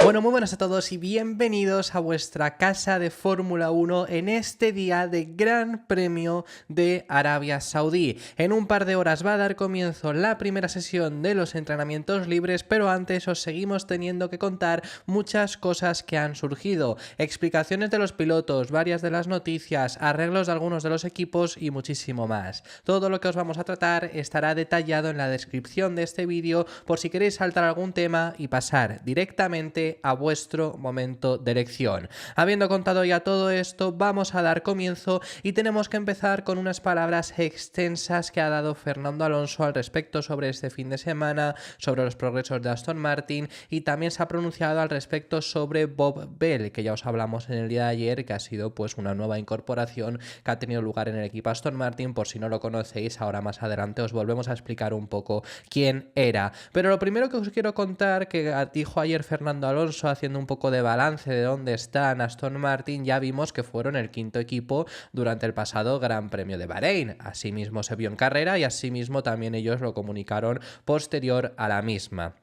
Bueno, muy buenas a todos y bienvenidos a vuestra casa de Fórmula 1 en este día de Gran Premio de Arabia Saudí. En un par de horas va a dar comienzo la primera sesión de los entrenamientos libres, pero antes os seguimos teniendo que contar muchas cosas que han surgido. Explicaciones de los pilotos, varias de las noticias, arreglos de algunos de los equipos y muchísimo más. Todo lo que os vamos a tratar estará detallado en la descripción de este vídeo por si queréis saltar algún tema y pasar directamente a vuestro momento de elección. Habiendo contado ya todo esto, vamos a dar comienzo y tenemos que empezar con unas palabras extensas que ha dado Fernando Alonso al respecto sobre este fin de semana, sobre los progresos de Aston Martin, y también se ha pronunciado al respecto sobre Bob Bell, que ya os hablamos en el día de ayer, que ha sido pues una nueva incorporación que ha tenido lugar en el equipo Aston Martin. Por si no lo conocéis, ahora más adelante os volvemos a explicar un poco quién era. Pero lo primero que os quiero contar, que dijo ayer Fernando Alonso haciendo un poco de balance de dónde están Aston Martin, ya vimos que fueron el quinto equipo durante el pasado Gran Premio de Bahrein. Asimismo se vio en carrera y asimismo también ellos lo comunicaron posterior a la misma.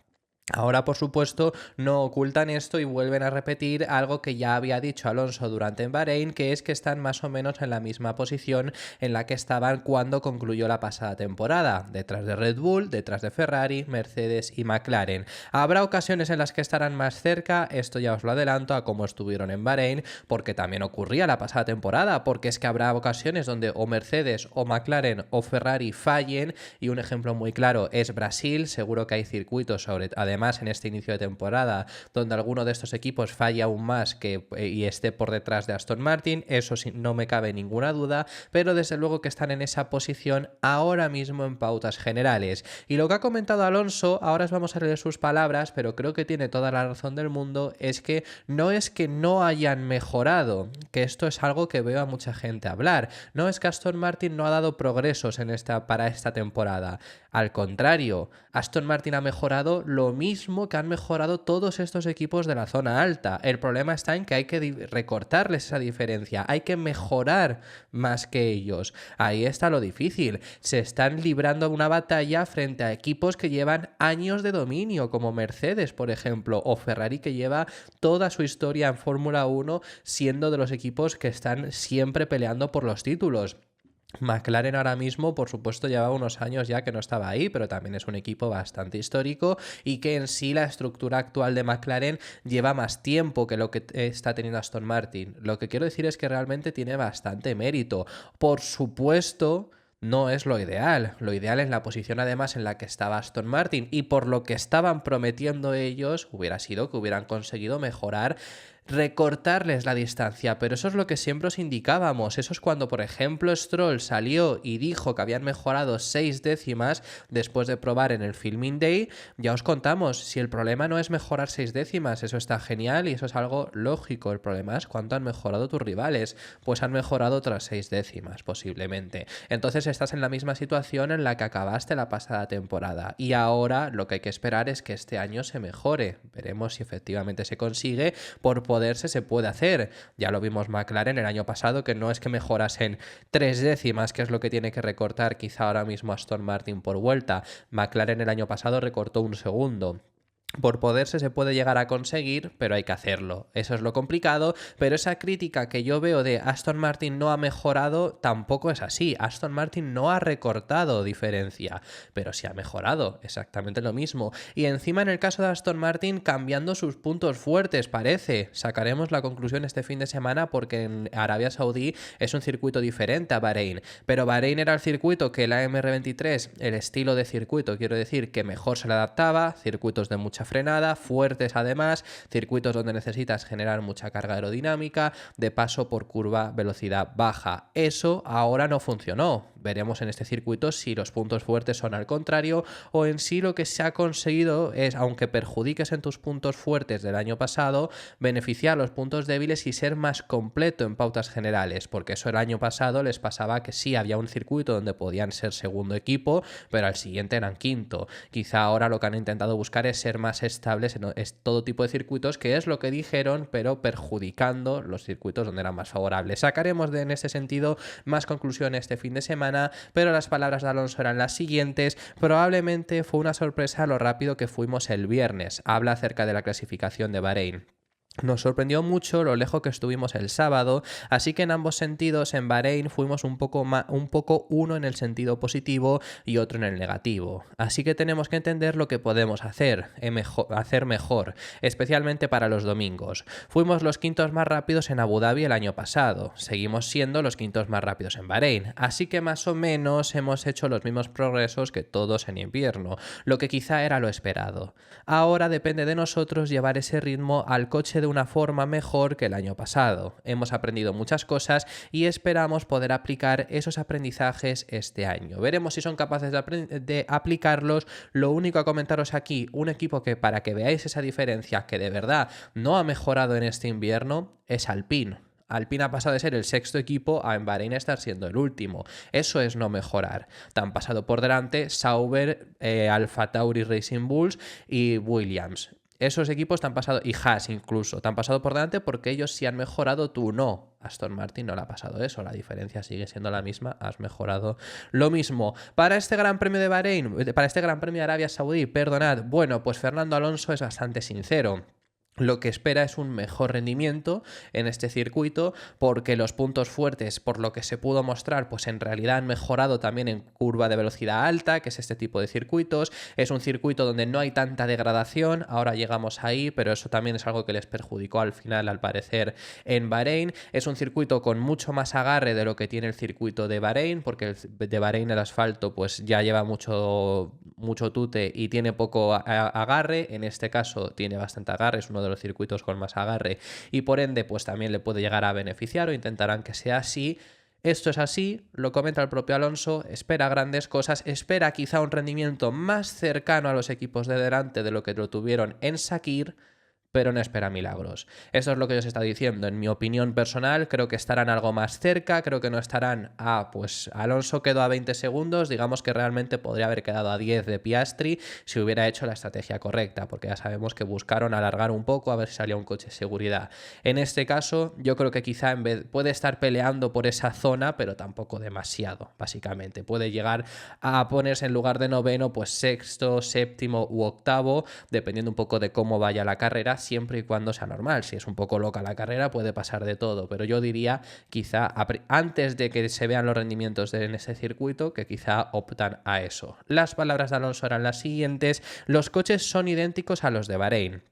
Ahora, por supuesto, no ocultan esto y vuelven a repetir algo que ya había dicho Alonso durante en Bahrein, que es que están más o menos en la misma posición en la que estaban cuando concluyó la pasada temporada, detrás de Red Bull, detrás de Ferrari, Mercedes y McLaren. Habrá ocasiones en las que estarán más cerca, esto ya os lo adelanto, a cómo estuvieron en Bahrein, porque también ocurría la pasada temporada, porque es que habrá ocasiones donde o Mercedes o McLaren o Ferrari fallen, y un ejemplo muy claro es Brasil. Seguro que hay circuitos además en este inicio de temporada donde alguno de estos equipos falla aún más y esté por detrás de Aston Martin, eso sí, no me cabe ninguna duda, pero desde luego que están en esa posición ahora mismo en pautas generales. Y lo que ha comentado Alonso, ahora os vamos a leer sus palabras, pero creo que tiene toda la razón del mundo, es que no hayan mejorado, que esto es algo que veo a mucha gente hablar, no es que Aston Martin no ha dado progresos para esta temporada, al contrario, Aston Martin ha mejorado lo mismo que han mejorado todos estos equipos de la zona alta. El problema está en que hay que recortarles esa diferencia, hay que mejorar más que ellos. Ahí está lo difícil. Se están librando una batalla frente a equipos que llevan años de dominio, como Mercedes, por ejemplo, o Ferrari, que lleva toda su historia en Fórmula 1 siendo de los equipos que están siempre peleando por los títulos. McLaren ahora mismo, por supuesto, lleva unos años ya que no estaba ahí, pero también es un equipo bastante histórico y que en sí la estructura actual de McLaren lleva más tiempo que lo que está teniendo Aston Martin. Lo que quiero decir es que realmente tiene bastante mérito. Por supuesto, no es lo ideal. Lo ideal es la posición además en la que estaba Aston Martin, y por lo que estaban prometiendo ellos hubiera sido que hubieran conseguido mejorar, recortarles la distancia, pero eso es lo que siempre os indicábamos. Eso es cuando, por ejemplo, Stroll salió y dijo que habían mejorado 6 décimas después de probar en el Filming Day. Ya os contamos, si el problema no es mejorar 6 décimas, eso está genial y eso es algo lógico. El problema es cuánto han mejorado tus rivales. Pues han mejorado otras 6 décimas posiblemente. Entonces estás en la misma situación en la que acabaste la pasada temporada, y ahora lo que hay que esperar es que este año se mejore. Veremos si efectivamente se consigue. Por poderse se puede hacer. Ya lo vimos McLaren el año pasado, que no es que mejorasen 3 décimas, que es lo que tiene que recortar quizá ahora mismo Aston Martin por vuelta. McLaren el año pasado recortó 1 segundo. Por poderse se puede llegar a conseguir, pero hay que hacerlo. Eso es lo complicado, pero esa crítica que yo veo de Aston Martin no ha mejorado tampoco es así. Aston Martin no ha recortado diferencia, pero sí ha mejorado, exactamente lo mismo. Y encima en el caso de Aston Martin cambiando sus puntos fuertes, parece. Sacaremos la conclusión este fin de semana porque en Arabia Saudí es un circuito diferente a Bahrein. Pero Bahrein era el circuito que la MR23, el estilo de circuito, quiero decir, que mejor se le adaptaba, circuitos de mucha frenada, fuertes además, circuitos donde necesitas generar mucha carga aerodinámica, de paso por curva velocidad baja. Eso ahora no funcionó. Veremos en este circuito si los puntos fuertes son al contrario, o en sí lo que se ha conseguido es, aunque perjudiques en tus puntos fuertes del año pasado, beneficiar los puntos débiles y ser más completo en pautas generales, porque eso el año pasado les pasaba que sí, había un circuito donde podían ser segundo equipo, pero al siguiente eran quinto. Quizá ahora lo que han intentado buscar es ser más más estables en todo tipo de circuitos, que es lo que dijeron, pero perjudicando los circuitos donde eran más favorables. Sacaremos en ese sentido más conclusiones este fin de semana, pero las palabras de Alonso eran las siguientes: probablemente fue una sorpresa lo rápido que fuimos el viernes. Habla acerca de la clasificación de Bahrein. Nos sorprendió mucho lo lejos que estuvimos el sábado, así que en ambos sentidos en Bahrein fuimos un poco uno en el sentido positivo y otro en el negativo. Así que tenemos que entender lo que podemos hacer mejor, especialmente para los domingos. Fuimos los quintos más rápidos en Abu Dhabi el año pasado, seguimos siendo los quintos más rápidos en Bahrein, así que más o menos hemos hecho los mismos progresos que todos en invierno, lo que quizá era lo esperado. Ahora depende de nosotros llevar ese ritmo al coche de una forma mejor que el año pasado. Hemos aprendido muchas cosas y esperamos poder aplicar esos aprendizajes este año. Veremos si son capaces de aplicarlos. Lo único a comentaros aquí, un equipo que, para que veáis esa diferencia, que de verdad no ha mejorado en este invierno, es Alpine. Alpine ha pasado de ser el sexto equipo a en Bahrein estar siendo el último. Eso es no mejorar. Te han pasado por delante Sauber, Alfa Tauri Racing Bulls y Williams. Esos equipos te han pasado, y Haas incluso, te han pasado por delante porque ellos sí han mejorado, tú no. Aston Martin no le ha pasado eso, la diferencia sigue siendo la misma, has mejorado lo mismo. Para este Gran Premio de Bahrein, para este Gran Premio de Arabia Saudí, perdonad, bueno, pues Fernando Alonso es bastante sincero. Lo que espera es un mejor rendimiento en este circuito porque los puntos fuertes, por lo que se pudo mostrar, pues en realidad han mejorado también en curva de velocidad alta, que es este tipo de circuitos. Es un circuito donde no hay tanta degradación, ahora llegamos ahí, pero eso también es algo que les perjudicó al final, al parecer, en Bahrein. Es un circuito con mucho más agarre de lo que tiene el circuito de Bahrein, porque de Bahrein el asfalto pues ya lleva mucho tute y tiene poco agarre. En este caso tiene bastante agarre, es uno de los circuitos con más agarre y por ende pues también le puede llegar a beneficiar, o intentarán que sea así. Esto es así, lo comenta el propio Alonso, espera grandes cosas, espera quizá un rendimiento más cercano a los equipos de delante de lo que lo tuvieron en Sakir, pero no espera milagros. Eso es lo que os está diciendo. En mi opinión personal, creo que estarán algo más cerca, creo que no estarán pues Alonso quedó a 20 segundos, digamos que realmente podría haber quedado a 10 de Piastri si hubiera hecho la estrategia correcta, porque ya sabemos que buscaron alargar un poco a ver si salía un coche de seguridad. En este caso, yo creo que quizá en vez puede estar peleando por esa zona, pero tampoco demasiado, básicamente. Puede llegar a ponerse en lugar de noveno, pues sexto, séptimo u octavo, dependiendo un poco de cómo vaya la carrera, siempre y cuando sea normal. Si es un poco loca la carrera puede pasar de todo, pero yo diría quizá antes de que se vean los rendimientos en ese circuito, que quizá optan a eso. Las palabras de Alonso eran las siguientes: los coches son idénticos a los de Bahrein.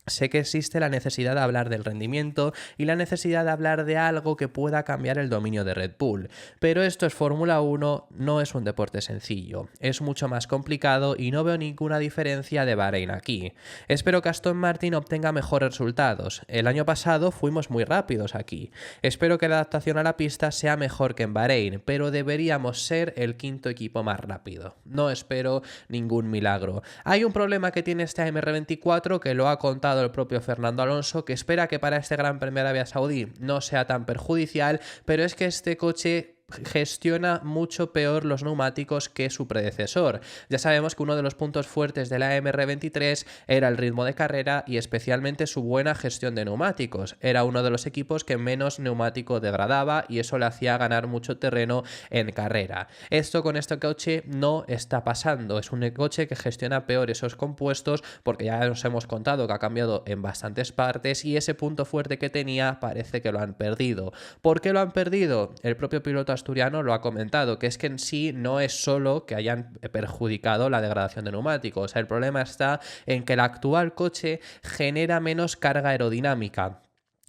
Sé que existe la necesidad de hablar del rendimiento y la necesidad de hablar de algo que pueda cambiar el dominio de Red Bull, pero esto es Fórmula 1, no es un deporte sencillo, es mucho más complicado y no veo ninguna diferencia de Bahrein aquí. Espero que Aston Martin obtenga mejores resultados. El año pasado fuimos muy rápidos aquí. Espero que la adaptación a la pista sea mejor que en Bahrein, pero deberíamos ser el quinto equipo más rápido. No espero ningún milagro. Hay un problema que tiene este AMR24 que lo ha contado el propio Fernando Alonso, que espera que para este Gran Premio de Arabia Saudí no sea tan perjudicial, pero es que este coche gestiona mucho peor los neumáticos que su predecesor. Ya sabemos que uno de los puntos fuertes de la MR23 era el ritmo de carrera y especialmente su buena gestión de neumáticos. Era uno de los equipos que menos neumático degradaba y eso le hacía ganar mucho terreno en carrera. Esto con este coche no está pasando. Es un coche que gestiona peor esos compuestos porque ya nos hemos contado que ha cambiado en bastantes partes y ese punto fuerte que tenía parece que lo han perdido. ¿Por qué lo han perdido? El propio piloto asturiano lo ha comentado, que es que en sí no es solo que hayan perjudicado la degradación de neumáticos. El problema está en que el actual coche genera menos carga aerodinámica.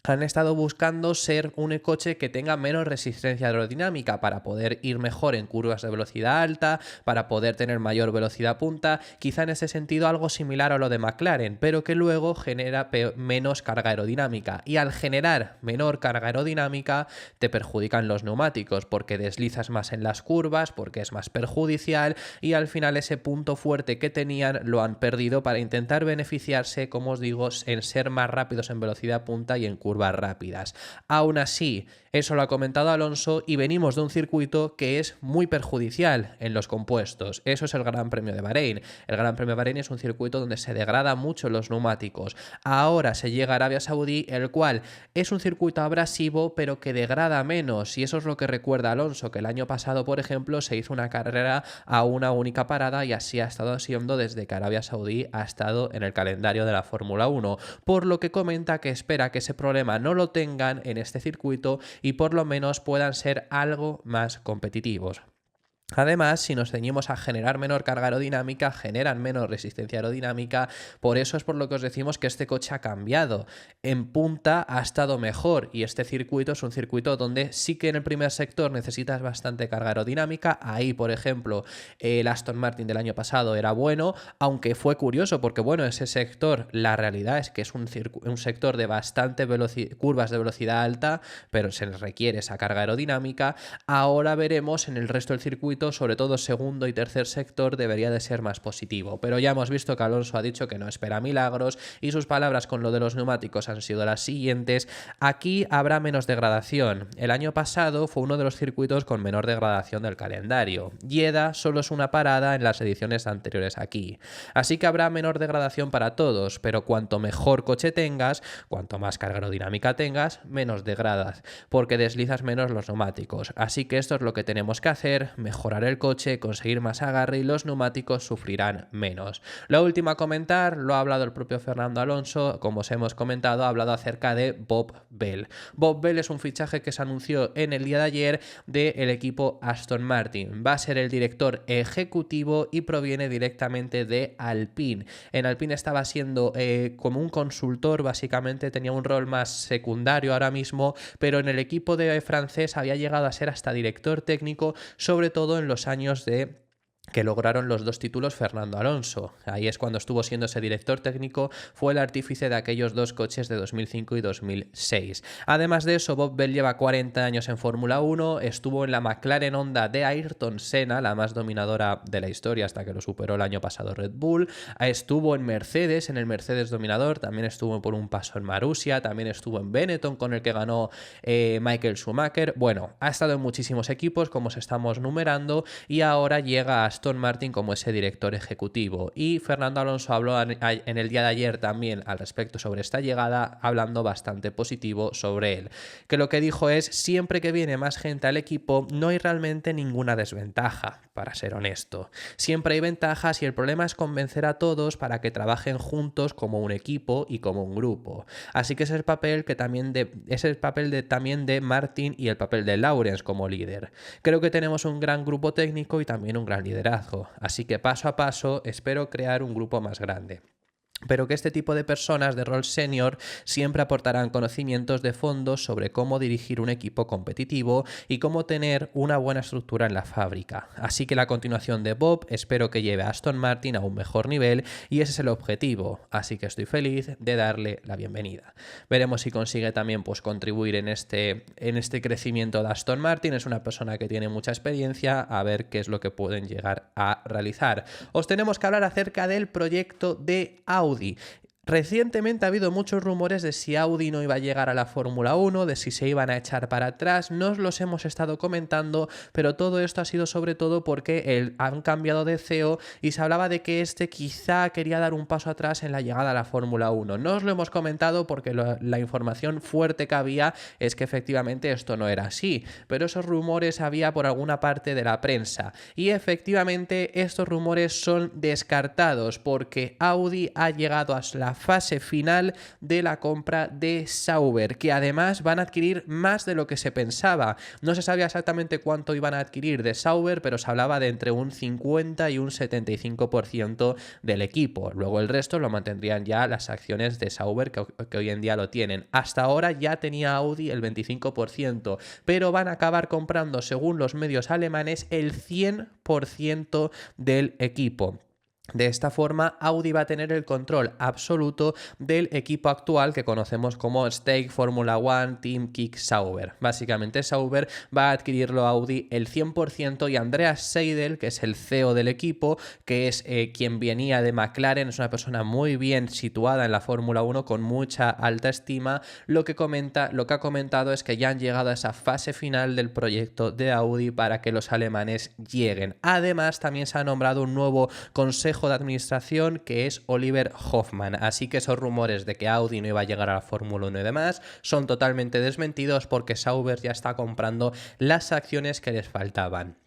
Han estado buscando ser un coche que tenga menos resistencia aerodinámica para poder ir mejor en curvas de velocidad alta, para poder tener mayor velocidad punta, quizá en ese sentido algo similar a lo de McLaren, pero que luego genera menos carga aerodinámica. Y al generar menor carga aerodinámica te perjudican los neumáticos porque deslizas más en las curvas, porque es más perjudicial y al final ese punto fuerte que tenían lo han perdido para intentar beneficiarse, como os digo, en ser más rápidos en velocidad punta y en curvas curvas rápidas. Aún así, eso lo ha comentado Alonso y venimos de un circuito que es muy perjudicial en los compuestos. Eso es el Gran Premio de Bahrein. El Gran Premio de Bahrein es un circuito donde se degrada mucho los neumáticos. Ahora se llega a Arabia Saudí, el cual es un circuito abrasivo pero que degrada menos, y eso es lo que recuerda Alonso, que el año pasado, por ejemplo, se hizo una carrera a una única parada y así ha estado siendo desde que Arabia Saudí ha estado en el calendario de la Fórmula 1, por lo que comenta que espera que ese problema no lo tengan en este circuito y por lo menos puedan ser algo más competitivos. Además, si nos ceñimos a generar menor carga aerodinámica, generan menos resistencia aerodinámica, por eso es por lo que os decimos que este coche ha cambiado. En punta ha estado mejor y este circuito es un circuito donde sí que en el primer sector necesitas bastante carga aerodinámica. Ahí, por ejemplo, el Aston Martin del año pasado era bueno, aunque fue curioso porque, bueno, ese sector, la realidad es que es un sector de bastante curvas de velocidad alta, pero se les requiere esa carga aerodinámica. Ahora veremos en el resto del circuito, sobre todo segundo y tercer sector, debería de ser más positivo, pero ya hemos visto que Alonso ha dicho que no espera milagros y sus palabras con lo de los neumáticos han sido las siguientes: aquí habrá menos degradación. El año pasado fue uno de los circuitos con menor degradación del calendario. Jeddah solo es una parada en las ediciones anteriores aquí, así que habrá menor degradación para todos, pero cuanto mejor coche tengas, cuanto más carga aerodinámica tengas, menos degradas, porque deslizas menos los neumáticos. Así que esto es lo que tenemos que hacer: mejorar el coche, conseguir más agarre y los neumáticos sufrirán menos. Lo último a comentar, lo ha hablado el propio Fernando Alonso, como os hemos comentado, ha hablado acerca de Bob Bell. Bob Bell es un fichaje que se anunció en el día de ayer del equipo Aston Martin. Va a ser el director ejecutivo y proviene directamente de Alpine. En Alpine estaba siendo como un consultor, básicamente tenía un rol más secundario ahora mismo, pero en el equipo de francés había llegado a ser hasta director técnico, sobre todo en los años que lograron los 2 títulos Fernando Alonso. Ahí es cuando estuvo siendo ese director técnico, fue el artífice de aquellos 2 coches de 2005 y 2006. Además de eso, Bob Bell lleva 40 años en Fórmula 1, estuvo en la McLaren Honda de Ayrton Senna, la más dominadora de la historia hasta que lo superó el año pasado Red Bull, estuvo en Mercedes, en el Mercedes dominador, también estuvo por un paso en Marussia, también estuvo en Benetton con el que ganó Michael Schumacher. Bueno, ha estado en muchísimos equipos, como os estamos numerando, y ahora llega a Aston Martin como ese director ejecutivo. Y Fernando Alonso habló en el día de ayer también al respecto sobre esta llegada, hablando bastante positivo sobre él. Que lo que dijo es: siempre que viene más gente al equipo no hay realmente ninguna desventaja, para ser honesto. Siempre hay ventajas y el problema es convencer a todos para que trabajen juntos como un equipo y como un grupo. Así que ese es el papel también de Martin y el papel de Lawrence como líder. Creo que tenemos un gran grupo técnico y también un gran liderazgo, así que paso a paso espero crear un grupo más grande. Pero que este tipo de personas de rol senior siempre aportarán conocimientos de fondo sobre cómo dirigir un equipo competitivo y cómo tener una buena estructura en la fábrica. Así que la continuación de Bob espero que lleve a Aston Martin a un mejor nivel y ese es el objetivo, así que estoy feliz de darle la bienvenida. Veremos si consigue también contribuir en este crecimiento de Aston Martin. Es una persona que tiene mucha experiencia, a ver qué es lo que pueden llegar a realizar. Os tenemos que hablar acerca del proyecto de Audi. Recientemente ha habido muchos rumores de si Audi no iba a llegar a la Fórmula 1, de si se iban a echar para atrás. Nos los hemos estado comentando, pero todo esto ha sido sobre todo porque han cambiado de CEO y se hablaba de que quizá quería dar un paso atrás en la llegada a la Fórmula 1. No os lo hemos comentado porque la información fuerte que había es que efectivamente esto no era así, pero esos rumores había por alguna parte de la prensa y efectivamente estos rumores son descartados porque Audi ha llegado a la fase final de la compra de Sauber, que además van a adquirir más de lo que se pensaba. No se sabía exactamente cuánto iban a adquirir de Sauber, pero se hablaba de entre un 50 y un 75% del equipo. Luego el resto lo mantendrían ya las acciones de Sauber, que hoy en día lo tienen. Hasta ahora ya tenía Audi el 25%, pero van a acabar comprando, según los medios alemanes, el 100% del equipo. De esta forma, Audi va a tener el control absoluto del equipo actual que conocemos como Stake Formula One Team Kick Sauber. Básicamente, Sauber va a adquirirlo Audi el 100% y Andreas Seidel, que es el CEO del equipo, que es quien venía de McLaren, es una persona muy bien situada en la Fórmula 1 con mucha alta estima, lo que ha comentado es que ya han llegado a esa fase final del proyecto de Audi para que los alemanes lleguen. Además, también se ha nombrado un nuevo consejo de administración que es Oliver Hoffmann, así que esos rumores de que Audi no iba a llegar a la Fórmula 1 y demás son totalmente desmentidos porque Sauber ya está comprando las acciones que les faltaban.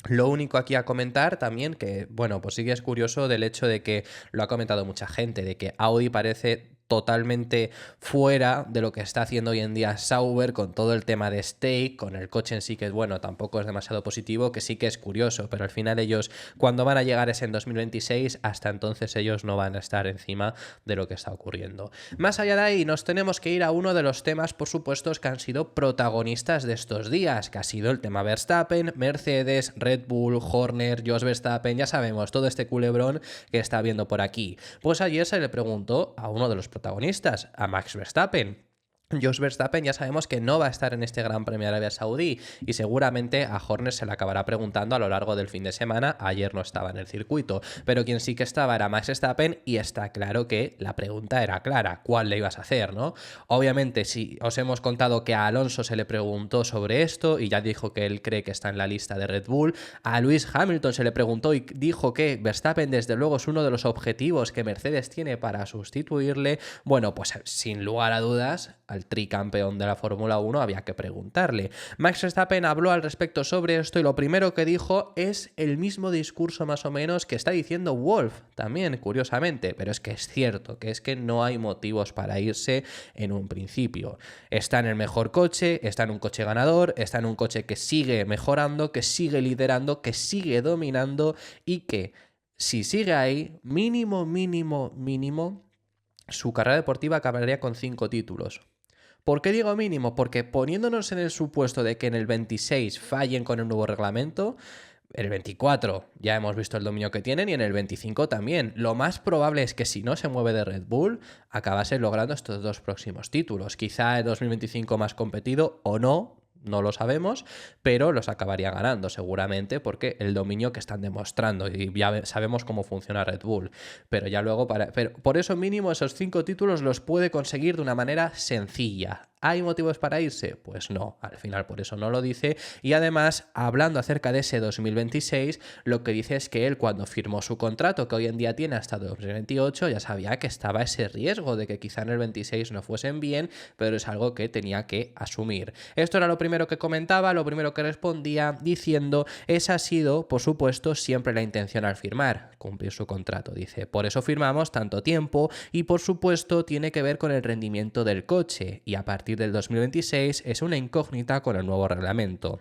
Lo único aquí a comentar también que, bueno, pues sí que es curioso del hecho de que lo ha comentado mucha gente, de que Audi parece totalmente fuera de lo que está haciendo hoy en día Sauber con todo el tema de stake, con el coche en sí que, bueno, tampoco es demasiado positivo, que sí que es curioso, pero al final ellos cuando van a llegar es en 2026, hasta entonces ellos no van a estar encima de lo que está ocurriendo. Más allá de ahí nos tenemos que ir a uno de los temas, por supuesto, que han sido protagonistas de estos días, que ha sido el tema Verstappen, Mercedes, Red Bull, Horner, Jos Verstappen, ya sabemos, todo este culebrón que está viendo por aquí. Pues ayer se le preguntó a uno de los protagonistas, a Max Verstappen. Jos Verstappen ya sabemos que no va a estar en este Gran Premio de Arabia Saudí y seguramente a Horner se le acabará preguntando a lo largo del fin de semana. Ayer no estaba en el circuito, pero quien sí que estaba era Max Verstappen y está claro que la pregunta era clara, ¿cuál le ibas a hacer, no? Obviamente, si os hemos contado que a Alonso se le preguntó sobre esto y ya dijo que él cree que está en la lista de Red Bull, a Lewis Hamilton se le preguntó y dijo que Verstappen desde luego es uno de los objetivos que Mercedes tiene para sustituirle. Bueno, pues sin lugar a dudas, al tricampeón de la Fórmula 1 había que preguntarle. Max Verstappen habló al respecto sobre esto y lo primero que dijo es el mismo discurso más o menos que está diciendo Wolff, también curiosamente, pero es que es cierto, que es que no hay motivos para irse en un principio. Está en el mejor coche, está en un coche ganador, está en un coche que sigue mejorando, que sigue liderando, que sigue dominando y que si sigue ahí, mínimo, su carrera deportiva acabaría con 5 títulos. ¿Por qué digo mínimo? Porque poniéndonos en el supuesto de que en el 26 fallen con el nuevo reglamento, el 24 ya hemos visto el dominio que tienen y en el 25 también. Lo más probable es que si no se mueve de Red Bull, acabase logrando estos 2 próximos títulos. Quizá el 2025 más competido o no. No lo sabemos, pero los acabaría ganando seguramente porque el dominio que están demostrando y ya sabemos cómo funciona Red Bull, pero ya luego pero por eso mínimo esos 5 títulos los puede conseguir de una manera sencilla. ¿Hay motivos para irse? Pues no, al final por eso no lo dice y además hablando acerca de ese 2026 lo que dice es que él cuando firmó su contrato que hoy en día tiene hasta 2028 ya sabía que estaba ese riesgo de que quizá en el 26 no fuesen bien, pero es algo que tenía que asumir. Esto era lo primero que comentaba, lo primero que respondía diciendo esa ha sido por supuesto siempre la intención al firmar, cumplir su contrato, dice, por eso firmamos tanto tiempo y por supuesto tiene que ver con el rendimiento del coche y a partir del 2026 es una incógnita con el nuevo reglamento.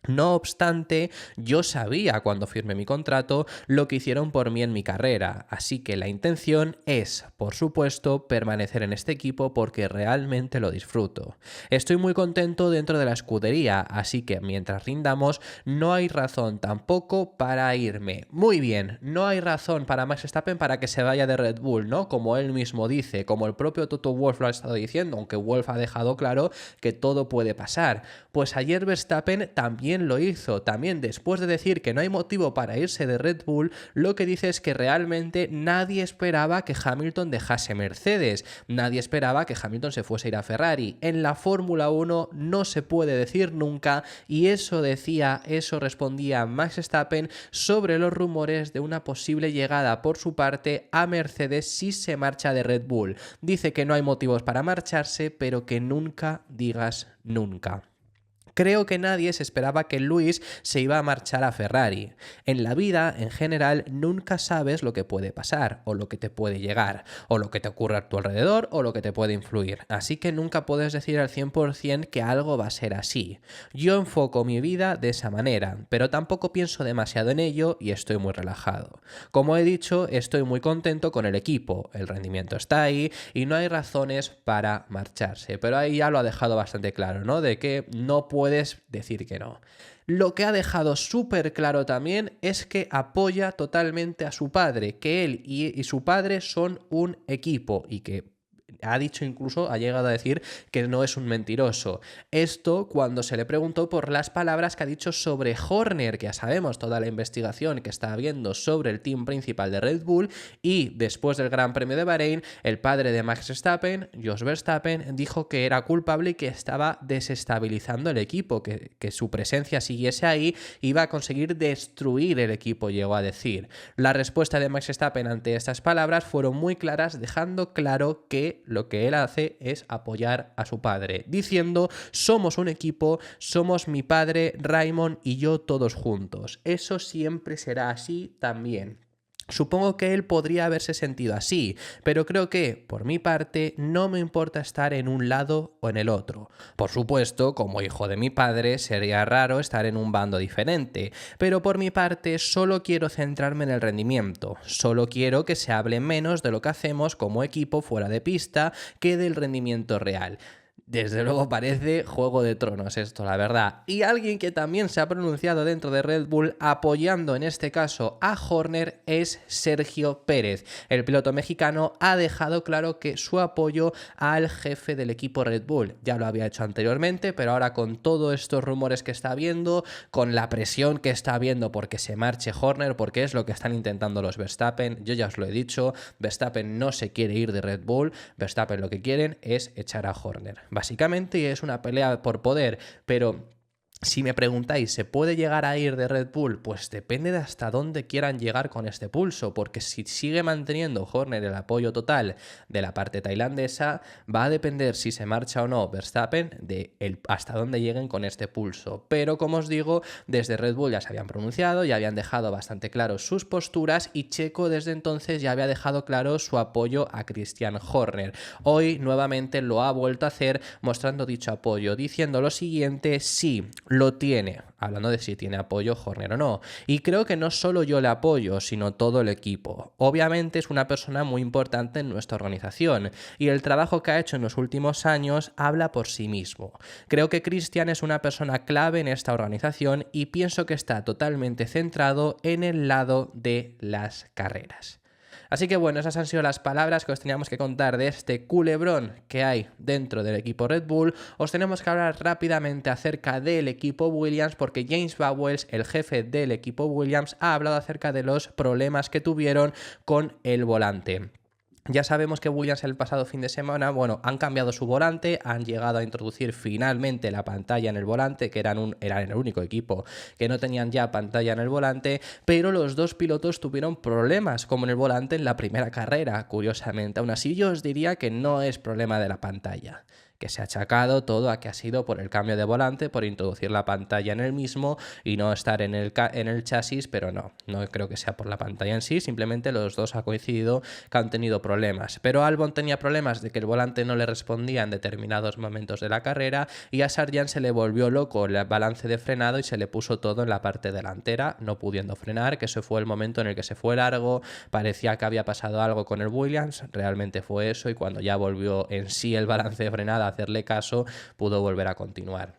No obstante, yo sabía cuando firmé mi contrato lo que hicieron por mí en mi carrera, así que la intención es, por supuesto, permanecer en este equipo porque realmente lo disfruto. Estoy muy contento dentro de la escudería, así que mientras rindamos no hay razón tampoco para irme. Muy bien, no hay razón para Max Verstappen para que se vaya de Red Bull, ¿no? Como él mismo dice, como el propio Toto Wolff lo ha estado diciendo, aunque Wolff ha dejado claro que todo puede pasar. Pues ayer Verstappen también lo hizo, también después de decir que no hay motivo para irse de Red Bull, lo que dice es que realmente nadie esperaba que Hamilton dejase Mercedes, nadie esperaba que Hamilton se fuese a ir a Ferrari. En la Fórmula 1 no se puede decir nunca y eso respondía Max Verstappen sobre los rumores de una posible llegada por su parte a Mercedes si se marcha de Red Bull. Dice que no hay motivos para marcharse, pero que nunca digas nunca. Creo que nadie se esperaba que Lewis se iba a marchar a Ferrari. En la vida, en general, nunca sabes lo que puede pasar, o lo que te puede llegar, o lo que te ocurre a tu alrededor, o lo que te puede influir. Así que nunca puedes decir al 100% que algo va a ser así. Yo enfoco mi vida de esa manera, pero tampoco pienso demasiado en ello y estoy muy relajado. Como he dicho, estoy muy contento con el equipo, el rendimiento está ahí y no hay razones para marcharse. Pero ahí ya lo ha dejado bastante claro, ¿no? De que no puede puedes decir que no. Lo que ha dejado súper claro también es que apoya totalmente a su padre, que él y su padre son un equipo y que ha dicho incluso, ha llegado a decir que no es un mentiroso. Esto cuando se le preguntó por las palabras que ha dicho sobre Horner, que ya sabemos toda la investigación que está habiendo sobre el team principal de Red Bull, y después del Gran Premio de Bahrein, el padre de Max Verstappen, Jos Verstappen, dijo que era culpable y que estaba desestabilizando el equipo, que su presencia siguiese ahí iba a conseguir destruir el equipo, llegó a decir. La respuesta de Max Verstappen ante estas palabras fueron muy claras, dejando claro que lo que él hace es apoyar a su padre, diciendo: somos un equipo, somos mi padre, Raymond y yo todos juntos. Eso siempre será así también. Supongo que él podría haberse sentido así, pero creo que, por mi parte, no me importa estar en un lado o en el otro. Por supuesto, como hijo de mi padre, sería raro estar en un bando diferente, pero por mi parte solo quiero centrarme en el rendimiento, solo quiero que se hable menos de lo que hacemos como equipo fuera de pista que del rendimiento real. Desde luego parece Juego de Tronos esto, la verdad. Y alguien que también se ha pronunciado dentro de Red Bull apoyando en este caso a Horner es Sergio Pérez. El piloto mexicano ha dejado claro que su apoyo al jefe del equipo Red Bull. Ya lo había hecho anteriormente, pero ahora con todos estos rumores que está habiendo, con la presión que está habiendo porque se marche Horner, porque es lo que están intentando los Verstappen, yo ya os lo he dicho, Verstappen no se quiere ir de Red Bull, Verstappen lo que quieren es echar a Horner. Básicamente es una pelea por poder, pero si me preguntáis, ¿se puede llegar a ir de Red Bull? Pues depende de hasta dónde quieran llegar con este pulso, porque si sigue manteniendo Horner el apoyo total de la parte tailandesa, va a depender si se marcha o no Verstappen de hasta dónde lleguen con este pulso. Pero como os digo, desde Red Bull ya se habían pronunciado, ya habían dejado bastante claro sus posturas y Checo desde entonces ya había dejado claro su apoyo a Christian Horner. Hoy nuevamente lo ha vuelto a hacer mostrando dicho apoyo, diciendo lo siguiente: sí, lo tiene, hablando de si tiene apoyo Horner o no. Y creo que no solo yo le apoyo, sino todo el equipo. Obviamente es una persona muy importante en nuestra organización y el trabajo que ha hecho en los últimos años habla por sí mismo. Creo que Christian es una persona clave en esta organización y pienso que está totalmente centrado en el lado de las carreras. Así que bueno, esas han sido las palabras que os teníamos que contar de este culebrón que hay dentro del equipo Red Bull. Os tenemos que hablar rápidamente acerca del equipo Williams porque James Vowles, el jefe del equipo Williams, ha hablado acerca de los problemas que tuvieron con el volante. Ya sabemos que Williams el pasado fin de semana, han cambiado su volante, han llegado a introducir finalmente la pantalla en el volante, que eran el único equipo que no tenían ya pantalla en el volante, pero los dos pilotos tuvieron problemas como en el volante en la primera carrera, curiosamente. Aún así yo os diría que no es problema de la pantalla, que se ha achacado todo a que ha sido por el cambio de volante, por introducir la pantalla en el mismo y no estar en el chasis, pero no creo que sea por la pantalla en sí, simplemente los dos ha coincidido que han tenido problemas. Pero Albon tenía problemas de que el volante no le respondía en determinados momentos de la carrera y a Sargent se le volvió loco el balance de frenado y se le puso todo en la parte delantera, no pudiendo frenar, que ese fue el momento en el que se fue largo, parecía que había pasado algo con el Williams, realmente fue eso y cuando ya volvió en sí el balance de frenada hacerle caso, pudo volver a continuar.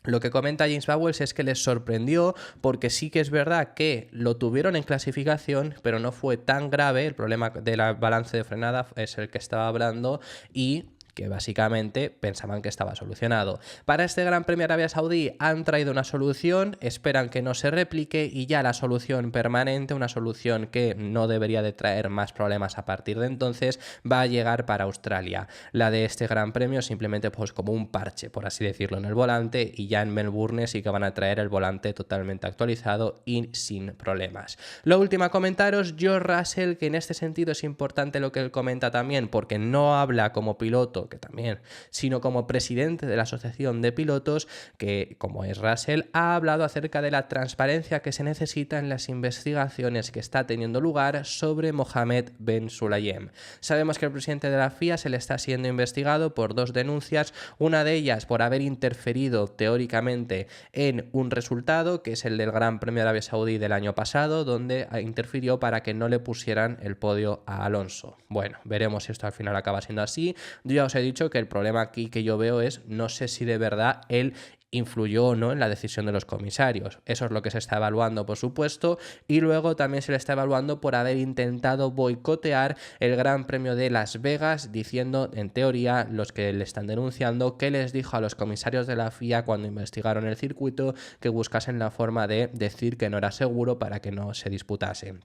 Lo que comenta James Vowles es que les sorprendió porque sí que es verdad que lo tuvieron en clasificación, pero no fue tan grave. El problema del balance de frenada es el que estaba hablando y que básicamente pensaban que estaba solucionado. Para este Gran Premio de Arabia Saudí han traído una solución, esperan que no se replique y ya la solución permanente, una solución que no debería de traer más problemas a partir de entonces, va a llegar para Australia. La de este Gran Premio simplemente pues como un parche, por así decirlo, en el volante y ya en Melbourne sí que van a traer el volante totalmente actualizado y sin problemas. Lo último a comentaros, George Russell, que en este sentido es importante lo que él comenta también porque no habla como piloto, que también, sino como presidente de la asociación de pilotos, que como es Russell, ha hablado acerca de la transparencia que se necesita en las investigaciones que está teniendo lugar sobre Mohammed Ben Sulayem. Sabemos que el presidente de la FIA se le está siendo investigado por dos denuncias, una de ellas por haber interferido teóricamente en un resultado, que es el del Gran Premio de Arabia Saudí del año pasado, donde interfirió para que no le pusieran el podio a Alonso. Bueno, veremos si esto al final acaba siendo así. Yo ya os he dicho que el problema aquí que yo veo es, no sé si de verdad él influyó o no en la decisión de los comisarios. Eso es lo que se está evaluando, por supuesto, y luego también se le está evaluando por haber intentado boicotear el Gran Premio de Las Vegas, diciendo, en teoría, los que le están denunciando, que les dijo a los comisarios de la FIA cuando investigaron el circuito que buscasen la forma de decir que no era seguro para que no se disputase.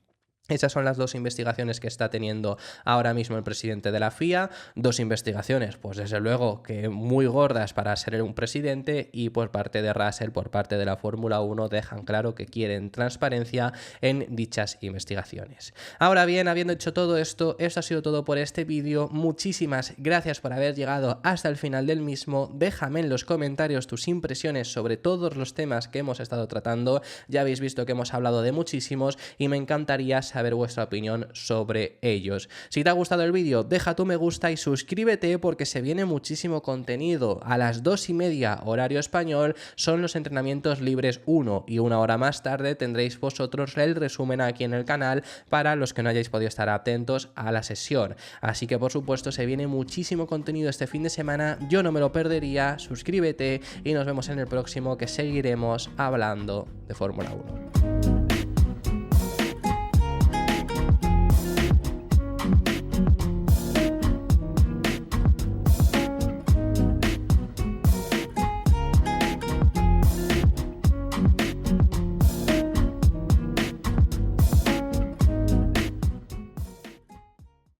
Esas son las dos investigaciones que está teniendo ahora mismo el presidente de la FIA, dos investigaciones, pues desde luego que muy gordas para ser un presidente, y por parte de Russell, por parte de la Fórmula 1, dejan claro que quieren transparencia en dichas investigaciones. Ahora bien, habiendo hecho todo esto, esto ha sido todo por este vídeo. Muchísimas gracias por haber llegado hasta el final del mismo. Déjame en los comentarios tus impresiones sobre todos los temas que hemos estado tratando. Ya habéis visto que hemos hablado de muchísimos y me encantaría saber vuestra opinión sobre ellos. Si te ha gustado el vídeo, deja tu me gusta y suscríbete porque se viene muchísimo contenido. A las 2:30 horario español son los entrenamientos libres 1 y una hora más tarde tendréis vosotros el resumen aquí en el canal para los que no hayáis podido estar atentos a la sesión. Así que por supuesto se viene muchísimo contenido este fin de semana, yo no me lo perdería. Suscríbete y nos vemos en el próximo, que seguiremos hablando de Fórmula 1.